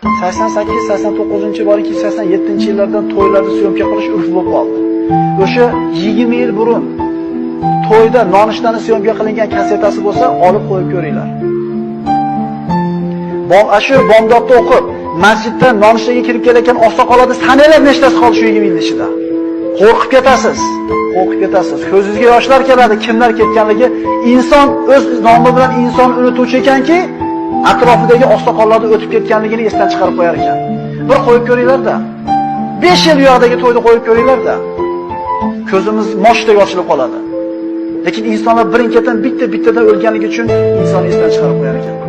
88-89 balki 87-yillardan to'ylarda syomka qilish urf bo'lib qoldi. O'sha 20 yil burun to'yda nonushtani syomka qilingan kasetasi bo'lsa, olib qo'yib ko'ringlar. Shu bomdodda o'qib, masjiddan nonushtaga kirib kelayotgan oqsoqollarni sanalab nechtasi qoldi shu 20 yil ichida. Qo'rqib ketasiz. Qo'rqib ketasiz. Ko'zingizga yoshlar keladi, kimlar ketganligi. Inson o'z nomi bilan inson unutuvchi ekanki, atrofidagi oqsoqollarni o'tib ketganligini esdan chiqarib qo'yar ekan. Bir qo'yib ko'ringlar-da. 5 yil yo'qdagi to'yda qo'yib ko'ringlar-da. Ko'zimiz moshdek ochilib qoladi. Lekin insonlar birin-ketin bitta-bittadan o'lganligi uchun inson esdan chiqarib qo'yar ekan.